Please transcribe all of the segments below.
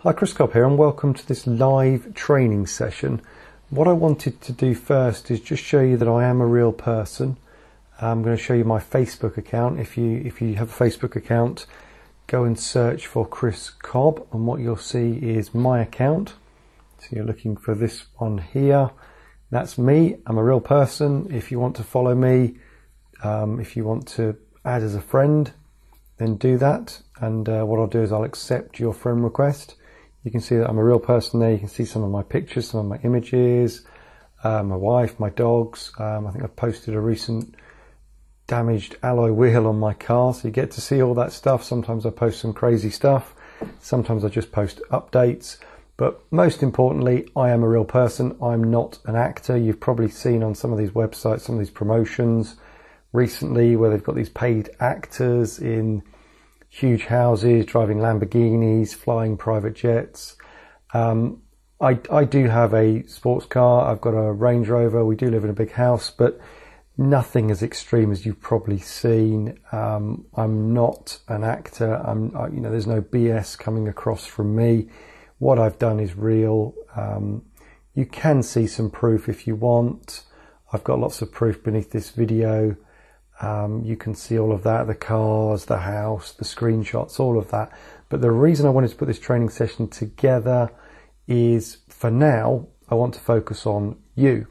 Hi, Chris Cobb here and welcome to this live training session. What I wanted to do first is just show you that I am a real person. I'm going to show you my Facebook account. If you have a Facebook account, go and search for Chris Cobb and what you'll see is my account. So you're looking for this one here. That's me. I'm a real person. If you want to follow me, if you want to add as a friend, then do that. And what I'll do is I'll accept your friend request. You can see that I'm a real person there. You can see some of my pictures, some of my images, my wife, my dogs. I think I've posted a recent damaged alloy wheel on my car, so you get to see all that stuff. Sometimes I post some crazy stuff. Sometimes I just post updates. But most importantly, I am a real person. I'm not an actor. You've probably seen on some of these websites, some of these promotions recently where they've got these paid actors in huge houses, driving Lamborghinis, flying private jets. I do have a sports car. I've got a Range Rover. We do live in a big house, but nothing as extreme as you've probably seen. I'm not an actor. There's no BS coming across from me. What I've done is real. You can see some proof if you want. I've got lots of proof beneath this video. You can see all of that, the cars, the house, the screenshots, all of that. But the reason I wanted to put this training session together is, for now, I want to focus on you.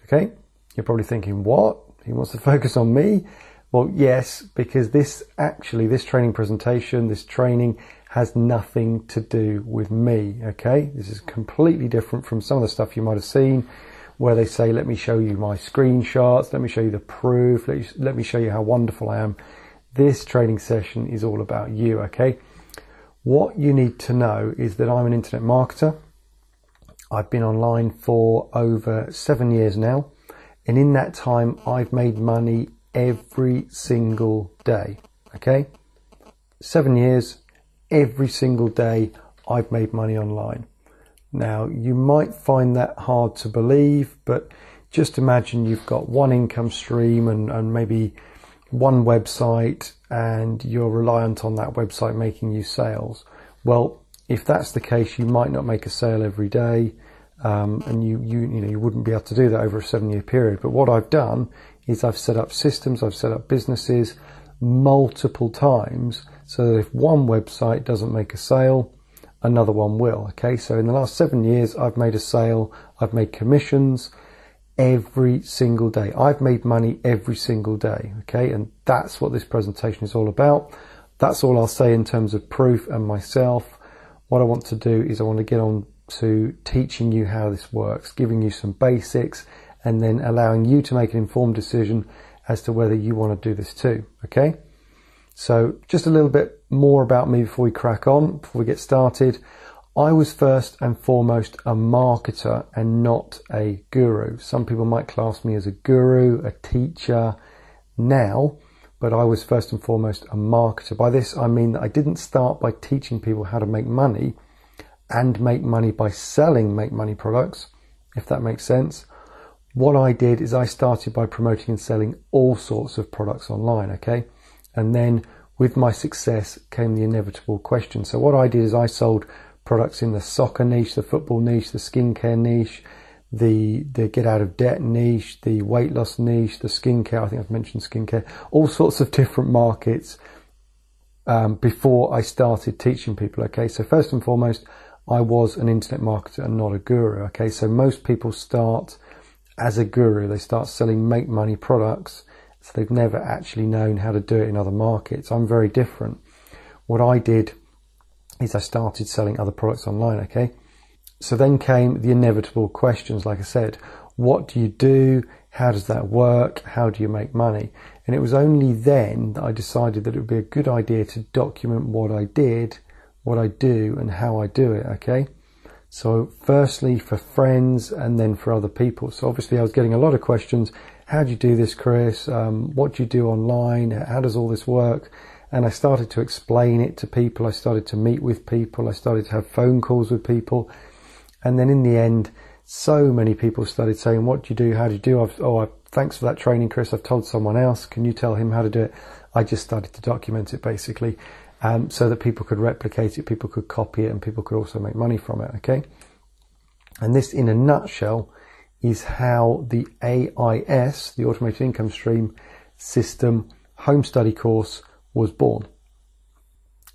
Okay? You're probably thinking, what? He wants to focus on me? Well, yes, because this training presentation, this training has nothing to do with me. Okay? This is completely different from some of the stuff you might have seen, where they say, let me show you my screenshots, let me show you the proof, let me show you how wonderful I am. This training session is all about you, okay? What you need to know is that I'm an internet marketer. I've been online for over 7 years now, and in that time, I've made money every single day, okay? 7 years, every single day, I've made money online. Now, you might find that hard to believe, but just imagine you've got one income stream and maybe one website, and you're reliant on that website making you sales. Well, if that's the case, you might not make a sale every day, and you wouldn't be able to do that over a 7-year period. But what I've done is I've set up systems, I've set up businesses multiple times, so that if one website doesn't make a sale, another one will. Okay, so in the last 7 years, I've made a sale, I've made commissions every single day. I've made money every single day. Okay, and that's what this presentation is all about. That's all I'll say in terms of proof and myself. What I want to do is I want to get on to teaching you how this works, giving you some basics, and then allowing you to make an informed decision as to whether you want to do this too. Okay. So just a little bit more about me before we crack on, before we get started. I was first and foremost a marketer and not a guru. Some people might class me as a guru, a teacher now, but I was first and foremost a marketer. By this, I mean that I didn't start by teaching people how to make money and make money by selling make money products, if that makes sense. What I did is I started by promoting and selling all sorts of products online, okay? And then with my success came the inevitable question. So what I did is I sold products in the soccer niche, the football niche, the skincare niche, the get out of debt niche, the weight loss niche, the skincare, I think I've mentioned skincare, all sorts of different markets before I started teaching people. Okay, so first and foremost, I was an internet marketer and not a guru. Okay, so most people start as a guru. They start selling make money products. So they've never actually known how to do it in other markets. I'm very different. What I did is I started selling other products online, okay? So then came the inevitable questions, like I said. What do you do? How does that work? How do you make money? And it was only then that I decided that it would be a good idea to document what I did, what I do, and how I do it, okay? So firstly for friends and then for other people. So obviously I was getting a lot of questions. How do you do this, Chris? What do you do online? How does all this work? And I started to explain it to people. I started to meet with people. I started to have phone calls with people. And then in the end, so many people started saying, what do you do? How do you do? Thanks for that training, Chris. I've told someone else. Can you tell him how to do it? I just started to document it basically. so that people could replicate it, people could copy it, and people could also make money from it, okay? And this, in a nutshell, is how the AIS, the Automated Income Stream System Home Study course, was born.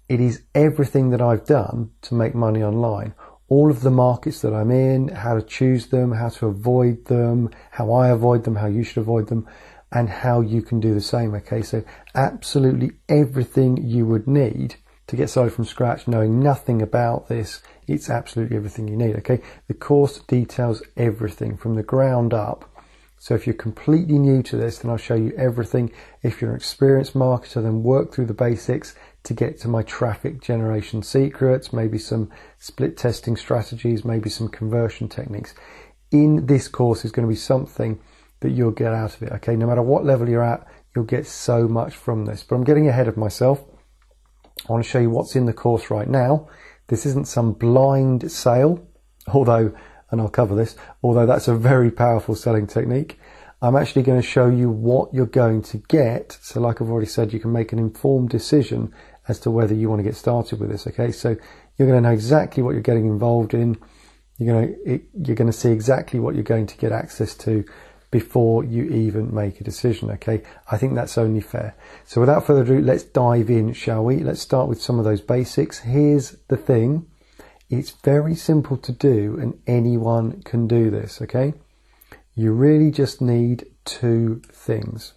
It is everything that I've done to make money online. All of the markets that I'm in, how to choose them, how to avoid them, how I avoid them, how you should avoid them, and how you can do the same, okay? So absolutely everything you would need to get started from scratch, knowing nothing about this, it's absolutely everything you need, okay? The course details everything from the ground up. So if you're completely new to this, then I'll show you everything. If you're an experienced marketer, then work through the basics to get to my traffic generation secrets, maybe some split testing strategies, maybe some conversion techniques. In this course is going to be something that you'll get out of it, okay? No matter what level you're at, you'll get so much from this. But I'm getting ahead of myself. I want to show you what's in the course right now. This isn't some blind sale, although, and I'll cover this, although that's a very powerful selling technique. I'm actually going to show you what you're going to get. So like I've already said, you can make an informed decision as to whether you want to get started with this, okay? So you're going to know exactly what you're getting involved in. You're going to see exactly what you're going to get access to before you even make a decision, okay? I think that's only fair. So without further ado, let's dive in, shall we? Let's start with some of those basics. Here's the thing. It's very simple to do, and anyone can do this, okay? You really just need two things.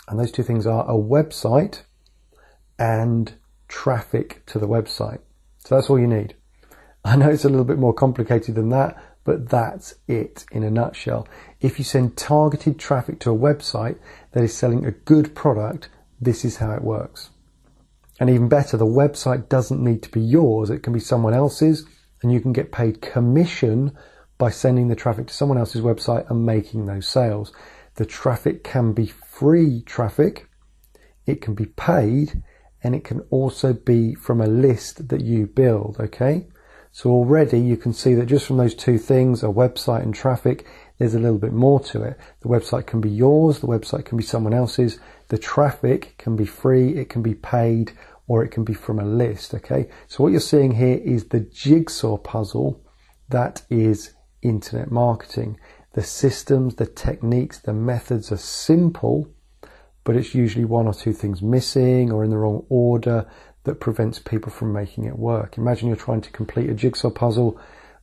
And those two things are a website and traffic to the website. So that's all you need. I know it's a little bit more complicated than that, but that's it in a nutshell. If you send targeted traffic to a website that is selling a good product, this is how it works. And even better, the website doesn't need to be yours. It can be someone else's, and you can get paid commission by sending the traffic to someone else's website and making those sales. The traffic can be free traffic, it can be paid, and it can also be from a list that you build, okay? So already you can see that just from those two things, a website and traffic, there's a little bit more to it. The website can be yours, the website can be someone else's, the traffic can be free, it can be paid, or it can be from a list, okay? So what you're seeing here is the jigsaw puzzle that is internet marketing. The systems, the techniques, the methods are simple, but it's usually one or two things missing or in the wrong order that prevents people from making it work. Imagine you're trying to complete a jigsaw puzzle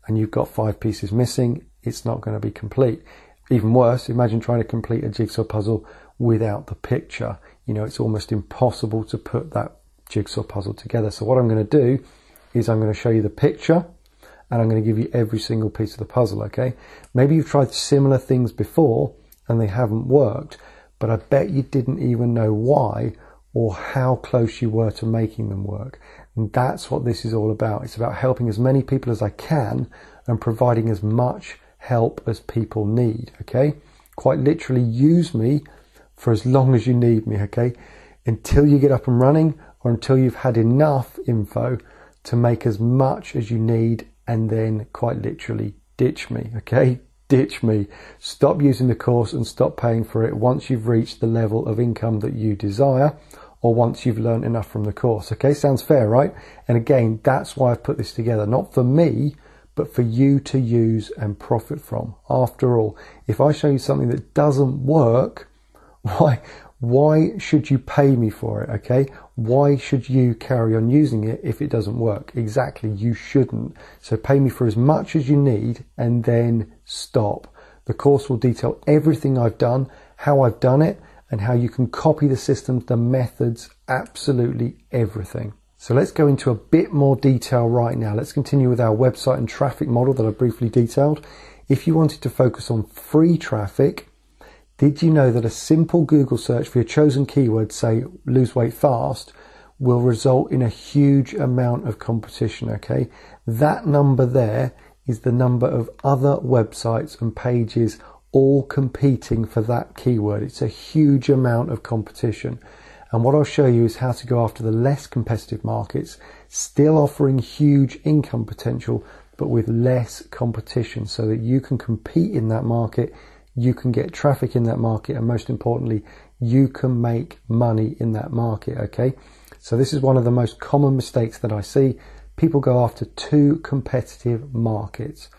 and you've got 5 pieces missing. It's not going to be complete. Even worse, imagine trying to complete a jigsaw puzzle without the picture. You know, it's almost impossible to put that jigsaw puzzle together. So what I'm going to do is I'm going to show you the picture and I'm going to give you every single piece of the puzzle, okay? Maybe you've tried similar things before and they haven't worked, but I bet you didn't even know why or how close you were to making them work. And that's what this is all about. It's about helping as many people as I can and providing as much help as people need, okay? Quite literally, use me for as long as you need me, okay? Until you get up and running or until you've had enough info to make as much as you need, and then quite literally ditch me, okay? Ditch me. Stop using the course and stop paying for it once you've reached the level of income that you desire, or once you've learned enough from the course, okay? Sounds fair, right? And again, that's why I've put this together, not for me, but for you to use and profit from. After all, if I show you something that doesn't work, why should you pay me for it, okay? Why should you carry on using it if it doesn't work? Exactly, you shouldn't. So pay me for as much as you need and then stop. The course will detail everything I've done, how I've done it, and how you can copy the systems, the methods, absolutely everything. So let's go into a bit more detail right now. Let's continue with our website and traffic model that I briefly detailed. If you wanted to focus on free traffic, did you know that a simple Google search for your chosen keyword, say lose weight fast, will result in a huge amount of competition, okay? That number there is the number of other websites and pages all competing for that keyword. It's a huge amount of competition. And what I'll show you is how to go after the less competitive markets, still offering huge income potential, but with less competition so that you can compete in that market, you can get traffic in that market, and most importantly, you can make money in that market, okay? So this is one of the most common mistakes that I see. People go after too competitive markets.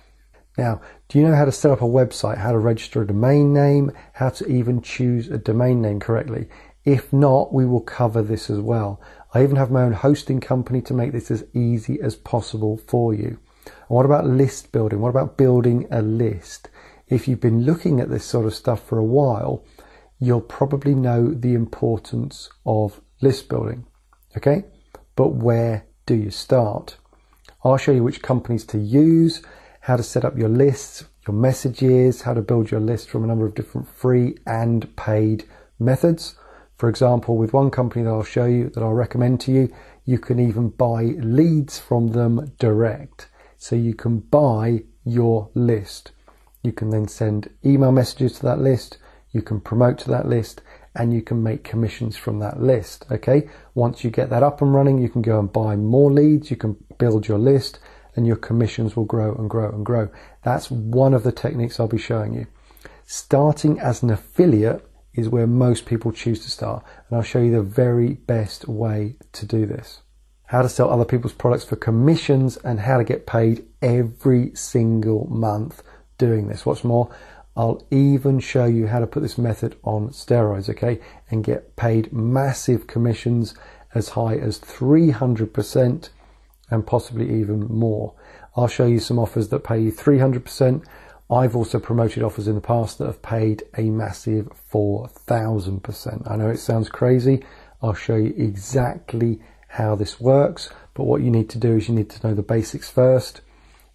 Now, do you know how to set up a website, how to register a domain name, how to even choose a domain name correctly? If not, we will cover this as well. I even have my own hosting company to make this as easy as possible for you. And what about list building? What about building a list? If you've been looking at this sort of stuff for a while, you'll probably know the importance of list building, okay? But where do you start? I'll show you which companies to use, how to set up your lists, your messages, how to build your list from a number of different free and paid methods. For example, with one company that I'll show you, that I'll recommend to you, you can even buy leads from them direct. So you can buy your list. You can then send email messages to that list, you can promote to that list, and you can make commissions from that list, okay? Once you get that up and running, you can go and buy more leads, you can build your list, and your commissions will grow and grow and grow. That's one of the techniques I'll be showing you. Starting as an affiliate is where most people choose to start, and I'll show you the very best way to do this. How to sell other people's products for commissions and how to get paid every single month doing this. What's more, I'll even show you how to put this method on steroids, okay, and get paid massive commissions as high as 300% and possibly even more. I'll show you some offers that pay you 300%. I've also promoted offers in the past that have paid a massive 4,000%. I know it sounds crazy. I'll show you exactly how this works, but what you need to do is you need to know the basics first.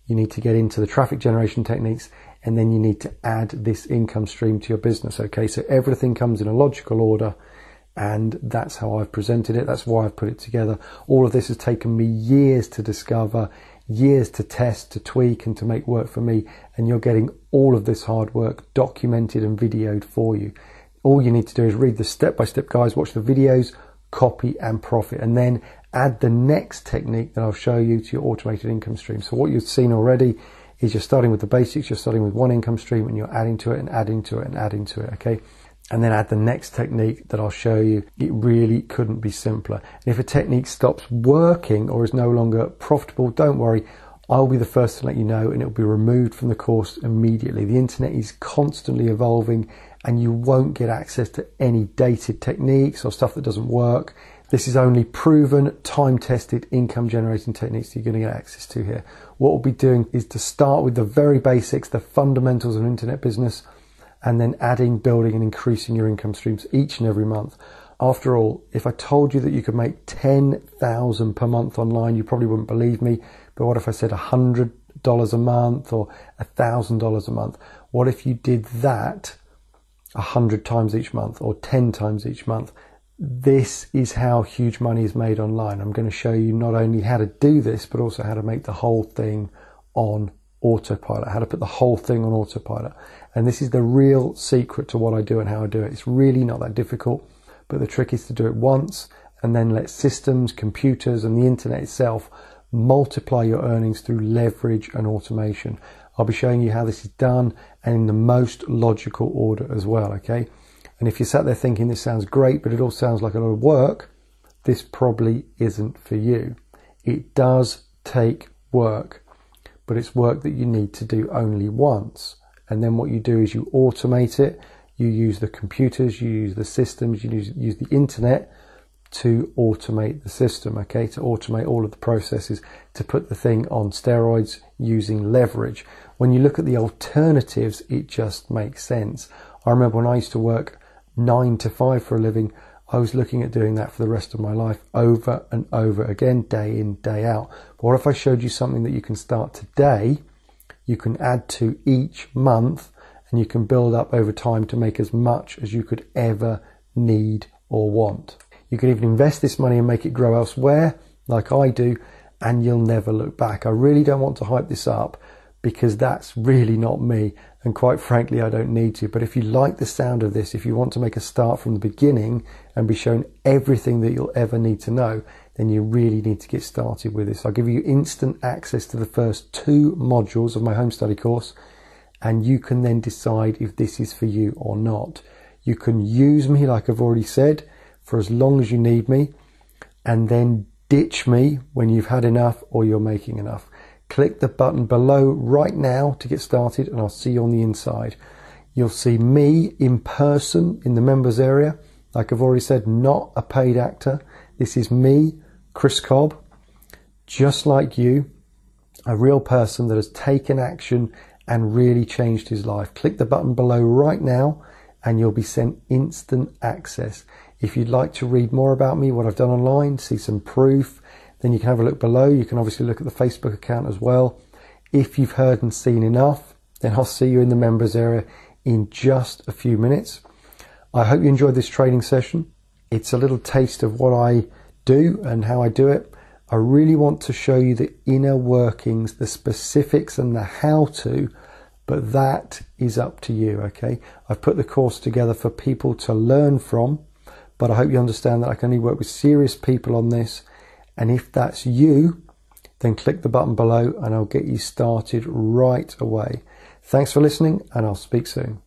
You need to get into the traffic generation techniques, and then you need to add this income stream to your business, okay? So everything comes in a logical order, and that's how I've presented it. That's why I've put it together. All of this has taken me years to discover, years to test, to tweak, and to make work for me. And you're getting all of this hard work documented and videoed for you. All you need to do is read the step-by-step guides, watch the videos, copy and profit, and then add the next technique that I'll show you to your automated income stream. So what you've seen already is you're starting with the basics, you're starting with one income stream, and you're adding to it and adding to it and adding to it, okay? And then add the next technique that I'll show you. It really couldn't be simpler. And if a technique stops working or is no longer profitable, don't worry. I'll be the first to let you know, and it'll be removed from the course immediately. The internet is constantly evolving, and you won't get access to any dated techniques or stuff that doesn't work. This is only proven, time-tested income generating techniques that you're going to get access to here. What we'll be doing is to start with the very basics, the fundamentals of internet business, and then adding, building and increasing your income streams each and every month. After all, if I told you that you could make $10,000 per month online, you probably wouldn't believe me. But what if I said $100 a month or $1,000 a month? What if you did that 100 times each month or 10 times each month? This is how huge money is made online. I'm going to show you not only how to do this, but also how to make the whole thing on autopilot, how to put the whole thing on autopilot. And this is the real secret to what I do and how I do it. It's really not that difficult, but the trick is to do it once and then let systems, computers and the internet itself multiply your earnings through leverage and automation. I'll be showing you how this is done and in the most logical order as well, okay? And if you're sat there thinking this sounds great, but it all sounds like a lot of work, this probably isn't for you. It does take work, but it's work that you need to do only once. And then what you do is you automate it. You use the computers, you use the systems, you use the internet to automate the system, okay? To automate all of the processes, to put the thing on steroids using leverage. When you look at the alternatives, it just makes sense. I remember when I used to work 9 to 5 for a living, I was looking at doing that for the rest of my life over and over again, day in, day out. But what if I showed you something that you can start today, you can add to each month, and you can build up over time to make as much as you could ever need or want. You could even invest this money and make it grow elsewhere, like I do, and you'll never look back. I really don't want to hype this up because that's really not me. And quite frankly, I don't need to. But if you like the sound of this, if you want to make a start from the beginning and be shown everything that you'll ever need to know, then you really need to get started with this. I'll give you instant access to the first 2 modules of my home study course, and you can then decide if this is for you or not. You can use me, like I've already said, for as long as you need me, and then ditch me when you've had enough or you're making enough. Click the button below right now to get started, and I'll see you on the inside. You'll see me in person in the members area. Like I've already said, not a paid actor. This is me, Chris Cobb, just like you, a real person that has taken action and really changed his life. Click the button below right now and you'll be sent instant access. If you'd like to read more about me, what I've done online, see some proof, then you can have a look below. You can obviously look at the Facebook account as well. If you've heard and seen enough, then I'll see you in the members area in just a few minutes. I hope you enjoyed this training session. It's a little taste of what I do and how I do it. I really want to show you the inner workings, the specifics and the how to, but that is up to you, okay? I've put the course together for people to learn from, but I hope you understand that I can only work with serious people on this. And if that's you, then click the button below and I'll get you started right away. Thanks for listening, and I'll speak soon.